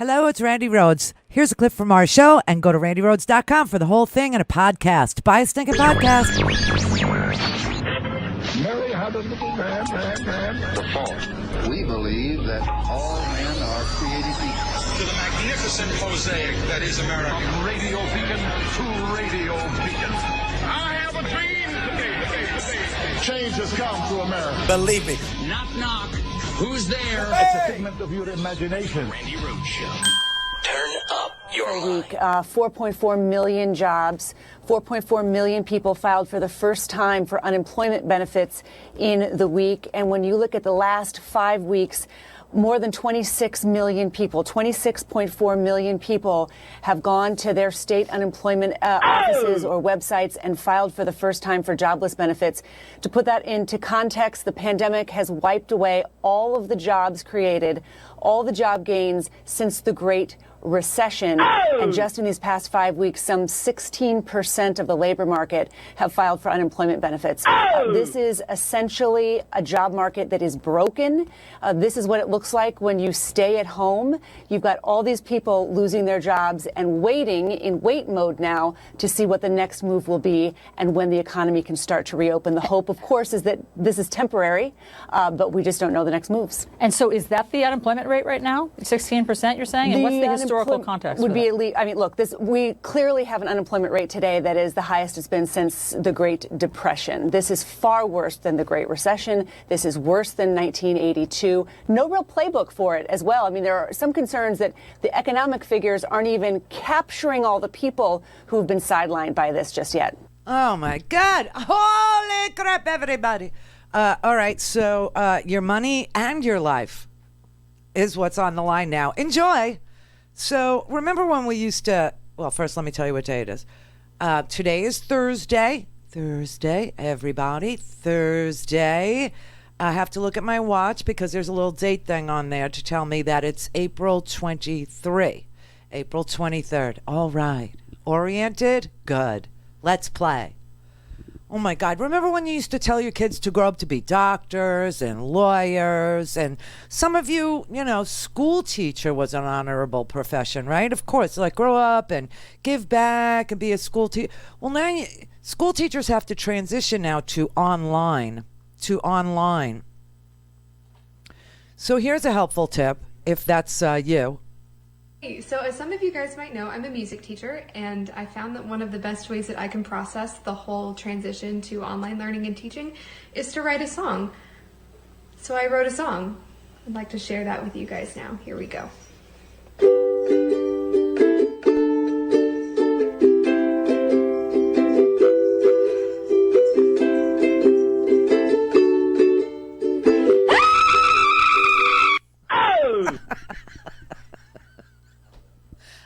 Hello, it's Randi Rhodes. Here's a clip from our show, and go to randyrhodes.com for the whole thing and a podcast. Buy a stinking podcast. Mary had a little man. The fall. We believe that all men are created equal. To the magnificent mosaic that is America. From radio beacon to radio beacon. I have a dream today. Change has come to America. Believe me. Knock, knock. Who's there? It's a figment of your imagination. Randi Rhodes Show. Turn up your week, 4.4 million jobs, 4.4 million people filed for the first time for unemployment benefits in the week. And when you look at the last 5 weeks, more than 26 million people, 26.4 million people have gone to their state unemployment offices or websites and filed for the first time for jobless benefits. To put that into context, the pandemic has wiped away all of the jobs created, all the job gains since the Great Recession. And just in these past 5 weeks, some 16% of the labor market have filed for unemployment benefits. This is essentially a job market that is broken. This is what it looks like when you stay at home. You've got all these people losing their jobs and waiting in wait mode now to see what the next move will be and when the economy can start to reopen. The hope, of course, is that this is temporary, but we just don't know the next moves. And so is that the unemployment rate right now? 16%, you're saying? And what's the historical context? Would be elite. I mean, look, we clearly have an unemployment rate today that is the highest it's been since the Great Depression. This is far worse than the Great Recession. This is worse than 1982. No real playbook for it as well. I mean, there are some concerns that the economic figures aren't even capturing all the people who have been sidelined by this just yet. Oh, my God. Holy crap, everybody. All right, so your money and your life is what's on the line now. Enjoy. So remember when we used to, well, first let me tell you what day it is. Today is Thursday. Thursday, everybody. Thursday. I have to look at my watch because there's a little date thing on there to tell me that it's April 23. April 23rd. All right. Oriented? Good. Let's play. Oh, my God. Remember when you used to tell your kids to grow up to be doctors and lawyers? And some of you, school teacher was an honorable profession, right? Of course, like grow up and give back and be a school teacher. Well, now school teachers have to transition now to online. So here's a helpful tip if that's you. So as some of you guys might know, I'm a music teacher, and I found that one of the best ways that I can process the whole transition to online learning and teaching is to write a song. So I wrote a song. I'd like to share that with you guys now. Here we go.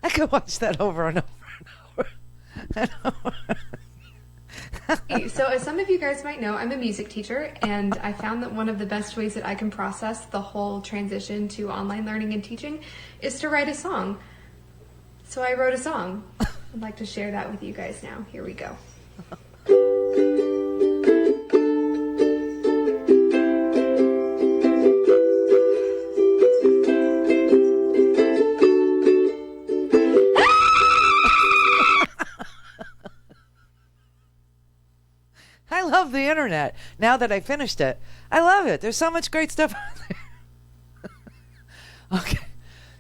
I could watch that over and over and over. So as some of you guys might know, I'm a music teacher, and I found that one of the best ways that I can process the whole transition to online learning and teaching is to write a song. So I wrote a song. I'd like to share that with you guys now. Here we go. I love the internet. Now that I finished it, I love it. There's so much great stuff out there. Okay.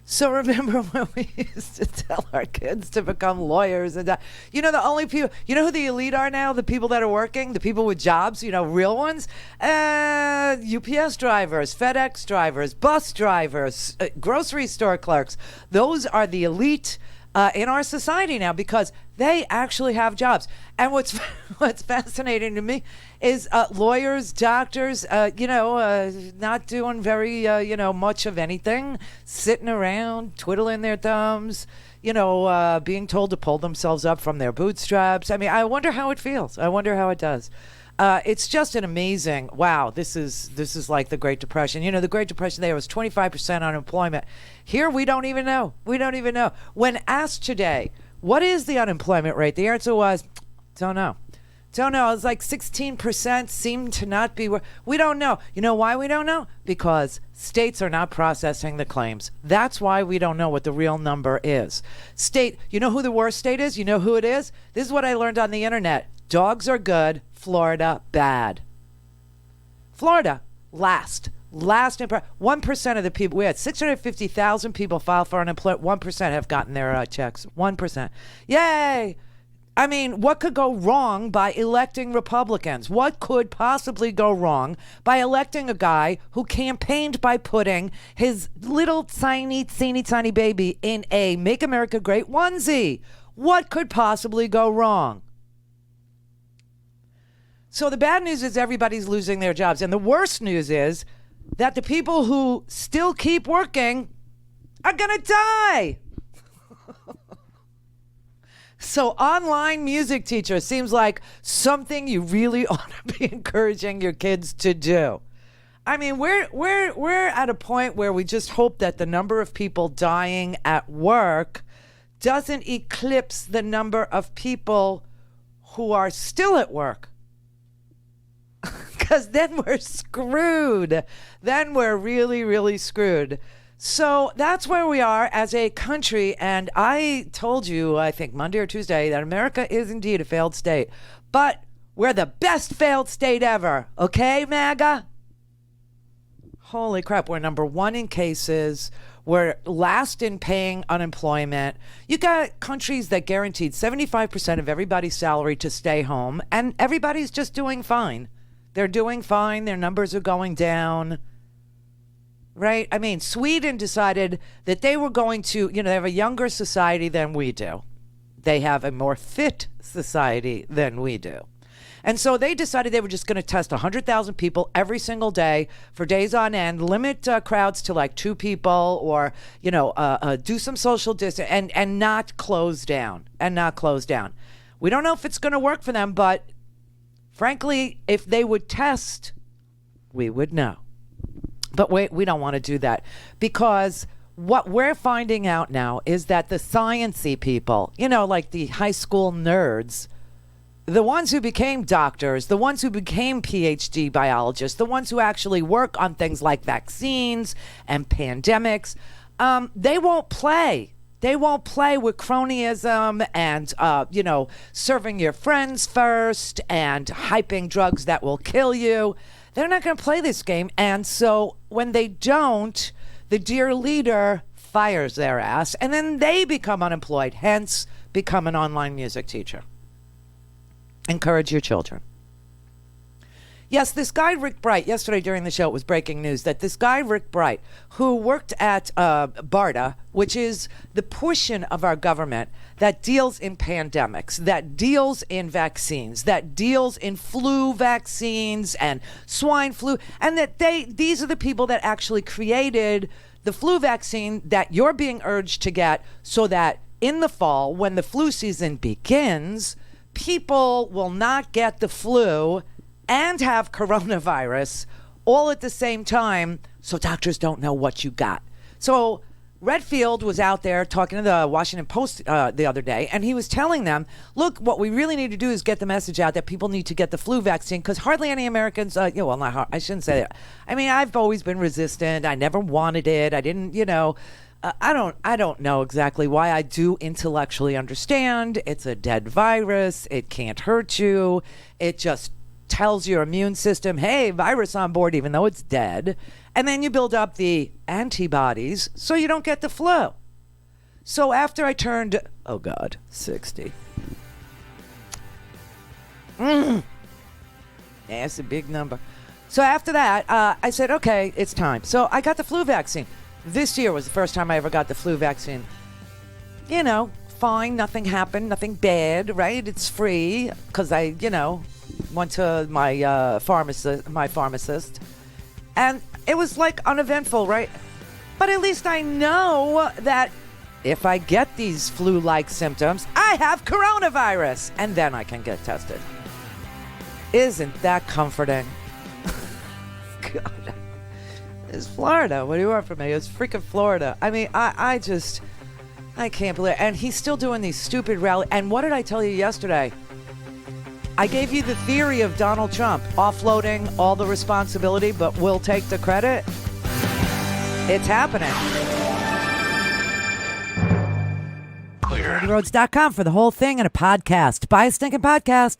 So remember when we used to tell our kids to become lawyers and the only people, who the elite are now? The people that are working, the people with jobs, real ones? UPS drivers, FedEx drivers, bus drivers, grocery store clerks. Those are the elite in our society now because they actually have jobs. And what's fascinating to me is lawyers, doctors, not doing very, much of anything, sitting around, twiddling their thumbs, being told to pull themselves up from their bootstraps. I mean, I wonder how it feels. I wonder how it does. It's just an amazing, wow, this is like the Great Depression. The Great Depression there was 25% unemployment. Here, we don't even know. When asked today, what is the unemployment rate? The answer was, don't know. Don't know. It's like 16% seem to not be. We don't know. You know why we don't know? Because states are not processing the claims. That's why we don't know what the real number is. State, you know who the worst state is? You know who it is? This is what I learned on the internet. Dogs are good. Florida, bad. Florida, last. 1% of the people, we had 650,000 people file for unemployment. 1% have gotten their checks. 1%. Yay! I mean, what could go wrong by electing Republicans? What could possibly go wrong by electing a guy who campaigned by putting his little tiny, teeny, tiny baby in a Make America Great onesie? What could possibly go wrong? So the bad news is everybody's losing their jobs. And the worst news is that the people who still keep working are going to die. So online music teacher seems like something you really ought to be encouraging your kids to do. I mean, we're at a point where we just hope that the number of people dying at work doesn't eclipse the number of people who are still at work. Because then we're screwed. Then we're really, really screwed. So that's where we are as a country. And I told you, I think Monday or Tuesday, that America is indeed a failed state. But we're the best failed state ever. Okay, MAGA? Holy crap. We're number one in cases. We're last in paying unemployment. You got countries that guaranteed 75% of everybody's salary to stay home. And everybody's just doing fine. They're doing fine. Their numbers are going down. Right? I mean, Sweden decided that they were going to, they have a younger society than we do. They have a more fit society than we do. And so they decided they were just going to test 100,000 people every single day for days on end, limit crowds to like 2 people, or, do some social distance and not close down. We don't know if it's going to work for them, but frankly, if they would test, we would know. But we don't want to do that, because what we're finding out now is that the sciencey people, like the high school nerds, the ones who became doctors, the ones who became PhD biologists, the ones who actually work on things like vaccines and pandemics, they won't play. They won't play with cronyism and, serving your friends first and hyping drugs that will kill you. They're not going to play this game. And so when they don't, the dear leader fires their ass, and then they become unemployed, hence become an online music teacher. Encourage your children. Yes, this guy, Rick Bright, yesterday during the show, it was breaking news that this guy, Rick Bright, who worked at BARDA, which is the portion of our government that deals in pandemics, that deals in vaccines, that deals in flu vaccines and swine flu, and that these are the people that actually created the flu vaccine that you're being urged to get, so that in the fall, when the flu season begins, people will not get the flu and have coronavirus all at the same time, so doctors don't know what you got. So Redfield was out there talking to the Washington Post the other day, and he was telling them, look, what we really need to do is get the message out that people need to get the flu vaccine, because hardly any Americans, I shouldn't say that. I mean, I've always been resistant. I never wanted it. I didn't, I don't know exactly why. I do intellectually understand. It's a dead virus. It can't hurt you. It just tells your immune system, hey, virus on board, even though it's dead. And then you build up the antibodies so you don't get the flu. So after I turned, 60. That's a big number. So after that, I said, okay, it's time. So I got the flu vaccine. This year was the first time I ever got the flu vaccine. Fine, nothing happened, nothing bad, right? It's free, because I, went to my pharmacist, and it was like uneventful, right? But at least I know that if I get these flu-like symptoms, I have coronavirus, and then I can get tested. Isn't that comforting? God. It's Florida. What do you want from me? It's freaking Florida. I mean, I can't believe it. And he's still doing these stupid rallies. And what did I tell you yesterday? I gave you the theory of Donald Trump offloading all the responsibility, but we'll take the credit. It's happening. Clear. RandiRhodes.com for the whole thing and a podcast. Buy a stinking podcast.